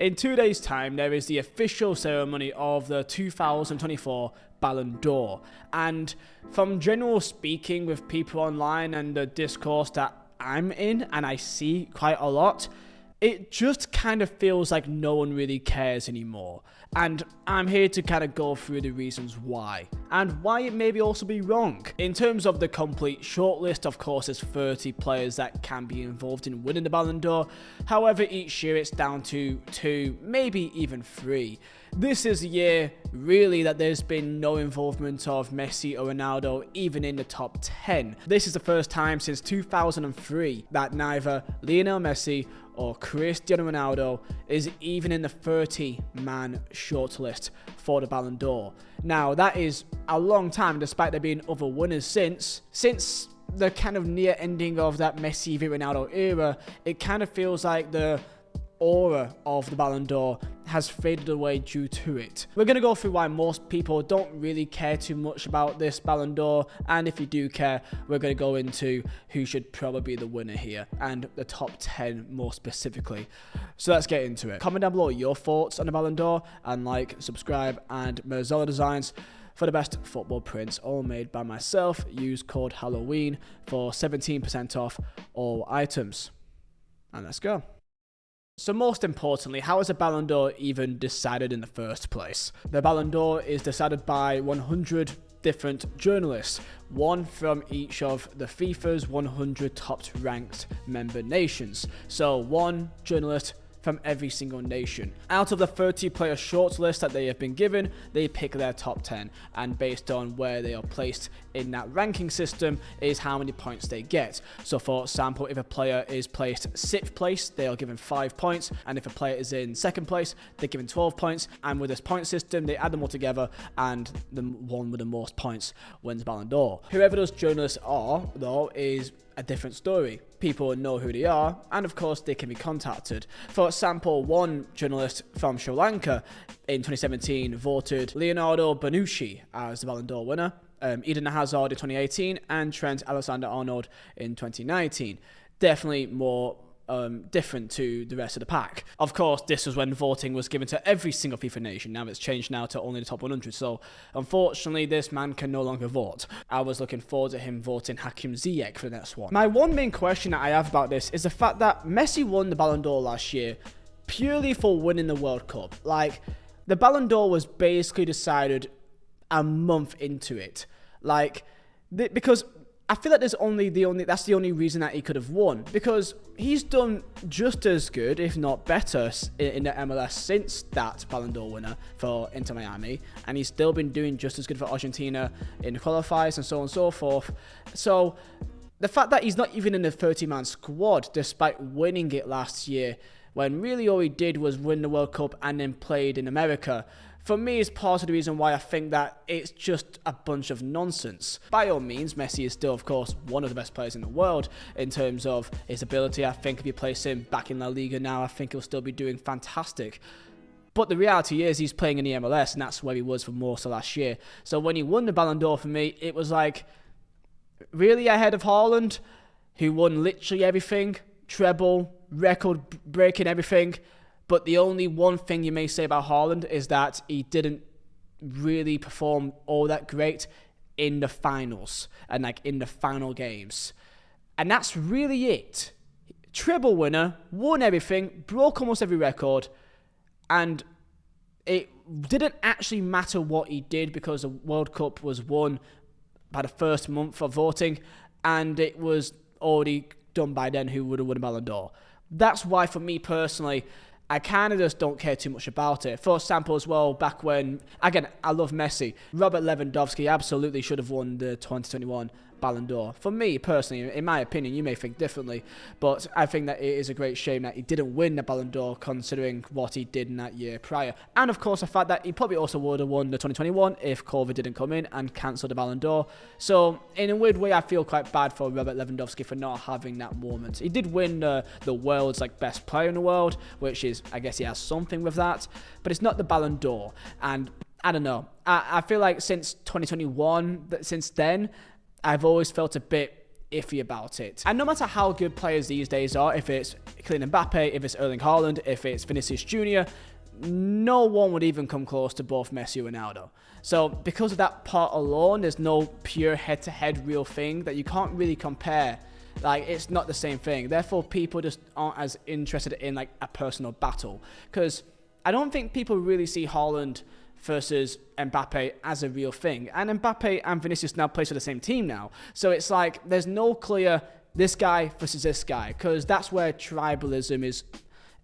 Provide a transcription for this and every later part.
In 2 days' time, there is the official ceremony of the 2024 Ballon d'Or. And from general speaking with people online and the discourse that I'm in and I see quite a lot, it just kind of feels like no one really cares anymore. And I'm here to kind of go through the reasons why, and why it may also be wrong. In terms of the complete shortlist, of course, there's 30 players that can be involved in winning the Ballon d'Or. However, each year it's down to 2, maybe even 3. This is a year, really, that there's been no involvement of Messi or Ronaldo even in the top 10. This is the first time since 2003 that neither Lionel Messi or Cristiano Ronaldo is even in the 30-man shortlist for the Ballon d'Or. Now, that is a long time, despite there being other winners since the kind of near ending of that Messi v Ronaldo era. It kind of feels like the aura of the Ballon d'Or has faded away due to it. We're going to go through why most people don't really care too much about this Ballon d'Or, and if you do care, we're going to go into who should probably be the winner here, and the top 10 more specifically. So let's get into it. Comment down below your thoughts on the Ballon d'Or, and like, subscribe, and Merzola Designs for the best football prints, all made by myself. Use code Halloween for 17% off all items. And let's go. So most importantly, how is a Ballon d'Or even decided in the first place? The Ballon d'Or is decided by 100 different journalists, one from each of the FIFA's 100 top ranked member nations. So one journalist from every single nation. Out of the 30-player shortlist that they have been given, they pick their top 10, and based on where they are placed in that ranking system is how many points they get. So for example, if a player is placed 6th place, they are given 5 points, and if a player is in 2nd place, they're given 12 points, and with this point system, they add them all together, and the one with the most points wins Ballon d'Or. Whoever those journalists are, though, is a different story. People know who they are, and of course they can be contacted. For example, one journalist from Sri Lanka in 2017 voted Leonardo Bonucci as the Ballon d'Or winner, Eden Hazard in 2018, and Trent Alexander-Arnold in 2019. Definitely more different to the rest of the pack. Of course, this was when voting was given to every single FIFA nation. Now it's changed now to only the top 100. So unfortunately, this man can no longer vote. I was looking forward to him voting Hakim Ziyech for the next one. My one main question that I have about this is the fact that Messi won the Ballon d'Or last year purely for winning the World Cup. Like, the Ballon d'Or was basically decided a month into it. Like, because I feel like that's the only reason that he could have won, because he's done just as good, if not better, in the MLS since that Ballon d'Or winner for Inter Miami, and he's still been doing just as good for Argentina in the qualifiers and so on and so forth. So the fact that he's not even in the 30-man squad, despite winning it last year, when really all he did was win the World Cup and then played in America, for me, is part of the reason why I think that it's just a bunch of nonsense. By all means, Messi is still, of course, one of the best players in the world in terms of his ability. I think if you place him back in La Liga now, I think he'll still be doing fantastic. But the reality is he's playing in the MLS, and that's where he was for most of last year. So when he won the Ballon d'Or for me, it was like, really ahead of Haaland, who won literally everything, treble, record-breaking everything. But the only one thing you may say about Haaland is that he didn't really perform all that great in the finals and like in the final games. And that's really it. Treble winner, won everything, broke almost every record, and it didn't actually matter what he did because the World Cup was won by the first month of voting, and it was already done by then who would have won a Ballon d'Or. That's why, for me personally, I kind of just don't care too much about it. For example, as well, back when, again, I love Messi. Robert Lewandowski absolutely should have won the 2021 Ballon d'Or. For me, personally, in my opinion, you may think differently, but I think that it is a great shame that he didn't win the Ballon d'Or considering what he did in that year prior. And of course, the fact that he probably also would have won the 2021 if COVID didn't come in and cancel the Ballon d'Or. So, in a weird way, I feel quite bad for Robert Lewandowski for not having that moment. He did win the world's best player in the world, which is, I guess he has something with that, but it's not the Ballon d'Or. And I don't know. I feel like since 2021, since then, I've always felt a bit iffy about it. And no matter how good players these days are, if it's Kylian Mbappe, if it's Erling Haaland, if it's Vinicius Jr, no one would even come close to both Messi and Ronaldo. So because of that part alone, there's no pure head-to-head real thing that you can't really compare. Like, it's not the same thing. Therefore, people just aren't as interested in like a personal battle, because I don't think people really see Haaland versus Mbappe as a real thing. And Mbappe and Vinicius now play for the same team now. So it's like there's no clear this guy versus this guy, because that's where tribalism is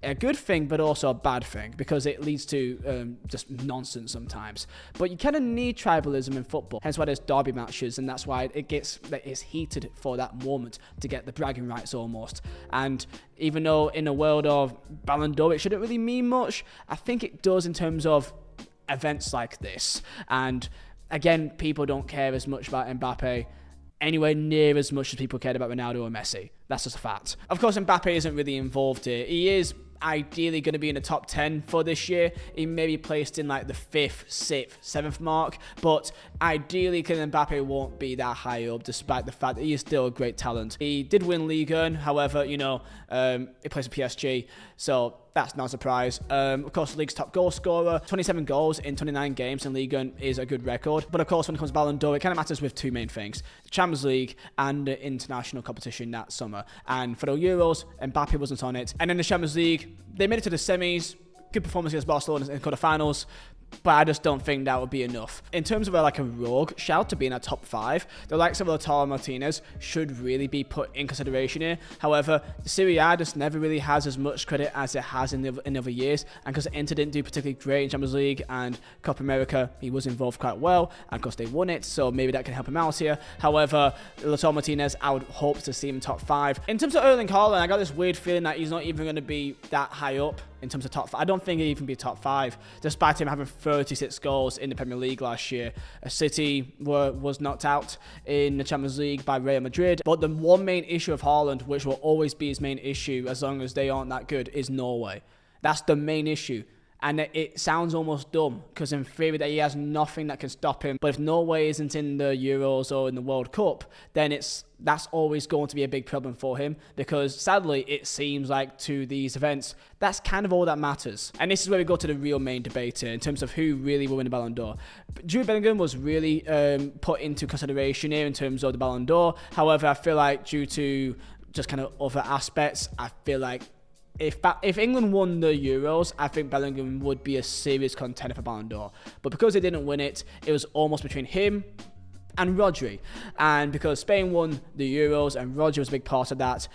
a good thing, but also a bad thing, because it leads to just nonsense sometimes. But you kind of need tribalism in football, hence why there's derby matches, and that's why it's heated for that moment to get the bragging rights almost. And even though in the world of Ballon d'Or it shouldn't really mean much, I think it does in terms of events like this. And again, people don't care as much about Mbappe anywhere near as much as people cared about Ronaldo or Messi. That's just a fact. Of course, Mbappe isn't really involved here. He is ideally going to be in the top 10 for this year. He may be placed in like the 5th, 6th, 7th mark, but ideally Kylian Mbappe won't be that high up, despite the fact that he is still a great talent. He did win Ligue 1, however, he plays for PSG, so that's not a surprise. Of course, the league's top goal scorer, 27 goals in 29 games in Ligue 1 is a good record. But of course, when it comes to Ballon d'Or, it kind of matters with two main things: the Champions League and the international competition that summer. And for the Euros, Mbappe wasn't on it. And in the Champions League, they made it to the semis. Good performance against Barcelona in quarterfinals, but I just don't think that would be enough. In terms of a rogue shout to be in a top 5, the likes of Lautaro Martinez should really be put in consideration here. However, the Serie A just never really has as much credit as it has in other years, and because Inter didn't do particularly great in Champions League and Copa America, he was involved quite well, and of course they won it, so maybe that can help him out here. However, Lautaro Martinez, I would hope to see him in top 5. In terms of Erling Haaland, I got this weird feeling that he's not even going to be that high up in terms of top 5. I don't think he'll even be top 5, despite him having 36 goals in the Premier League last year. City was knocked out in the Champions League by Real Madrid. But the one main issue of Haaland, which will always be his main issue as long as they aren't that good, is Norway. That's the main issue. And it sounds almost dumb, because in theory that he has nothing that can stop him. But if Norway isn't in the Euros or in the World Cup, then that's always going to be a big problem for him, because sadly it seems like to these events that's kind of all that matters. And this is where we go to the real main debate here in terms of who really will win the Ballon d'Or. Jude Bellingham was really put into consideration here in terms of the Ballon d'Or. However, I feel like due to just kind of other aspects, I feel like if England won the Euros, I think Bellingham would be a serious contender for Ballon d'Or. But because they didn't win it, it was almost between him and Rodri. And because Spain won the Euros and Rodri was a big part of that,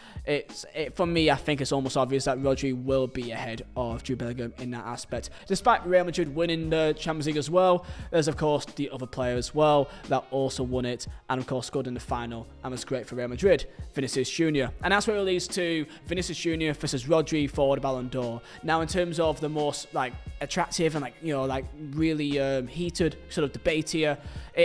for me, I think it's almost obvious that Rodri will be ahead of Jude Bellingham in that aspect. Despite Real Madrid winning the Champions League as well, there's of course the other player as well that also won it and of course scored in the final and was great for Real Madrid, Vinicius Jr. And that's where it leads to Vinicius Jr. versus Rodri for the Ballon d'Or. Now, in terms of the most attractive and really heated sort of debate here,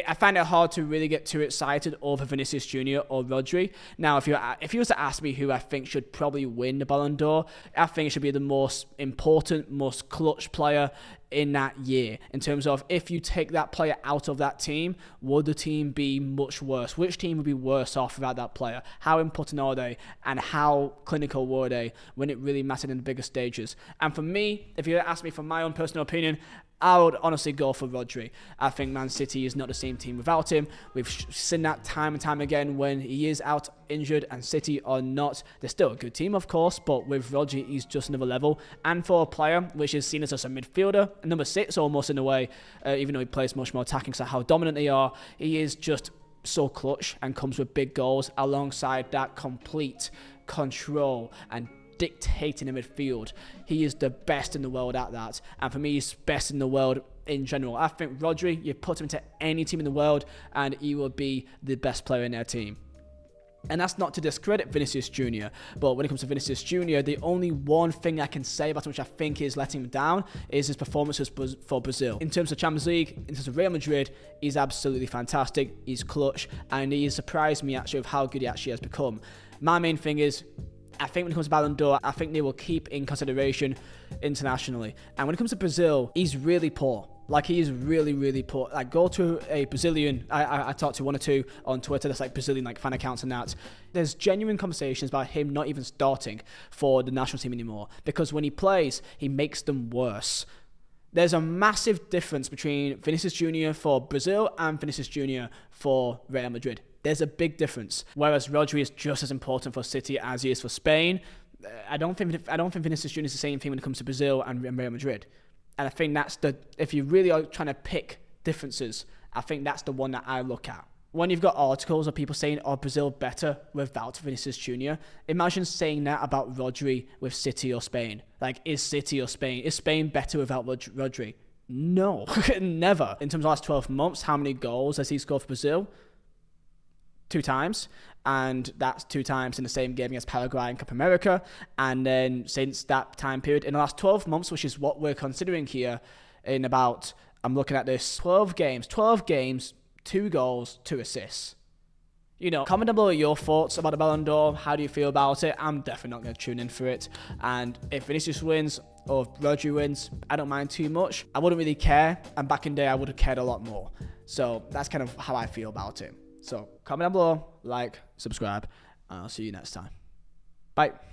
I find it hard to really get too excited over Vinicius Jr. or Rodri. Now, if you was to ask me who I think should probably win the Ballon d'Or, I think it should be the most important, most clutch player in that year. In terms of, if you take that player out of that team, would the team be much worse? Which team would be worse off without that player? How important are they? And how clinical were they when it really mattered in the bigger stages? And for me, if you ask me for my own personal opinion, I would honestly go for Rodri. I think Man City is not the same team without him. We've seen that time and time again when he is out injured and City are not. They're still a good team, of course, but with Rodri, he's just another level. And for a player which is seen as a midfielder, number 6 almost in a way, even though he plays much more attacking, so how dominant they are, he is just so clutch and comes with big goals alongside that complete control and dictating the midfield. He is the best in the world at that, and for me, he's best in the world in general. I think Rodri, you put him into any team in the world and he will be the best player in their team. And that's not to discredit Vinicius Jr. But when it comes to Vinicius Jr., the only one thing I can say about him which I think is letting him down is his performances for Brazil. In terms of Champions League, in terms of Real Madrid, he's absolutely fantastic. He's clutch, and he has surprised me actually of how good he actually has become. My main thing is, I think when it comes to Ballon d'Or, I think they will keep in consideration internationally. And when it comes to Brazil, he's really poor. Like, he's really, really poor. Like, go to a Brazilian, I talked to one or two on Twitter, that's like Brazilian like fan accounts and that. There's genuine conversations about him not even starting for the national team anymore, because when he plays, he makes them worse. There's a massive difference between Vinicius Jr. for Brazil and Vinicius Jr. for Real Madrid. There's a big difference. Whereas Rodri is just as important for City as he is for Spain. I don't think Vinicius Jr. is the same thing when it comes to Brazil and Real Madrid. And I think if you really are trying to pick differences, I think that's the one that I look at. When you've got articles of people saying, oh, Brazil better without Vinicius Jr., imagine saying that about Rodri with City or Spain. Like, is Spain better without Rodri? No, never. In terms of the last 12 months, how many goals has he scored for Brazil? 2 times, and that's 2 times in the same game against Paraguay and Copa America. And then since that time period, in the last 12 months, which is what we're considering here, I'm looking at this, 12 games, 2 goals, 2 assists. Comment down below your thoughts about the Ballon d'Or. How do you feel about it? I'm definitely not going to tune in for it. And if Vinicius wins or Rodri wins, I don't mind too much. I wouldn't really care, and back in the day, I would have cared a lot more. So that's kind of how I feel about it. So comment down below, like, subscribe, and I'll see you next time. Bye.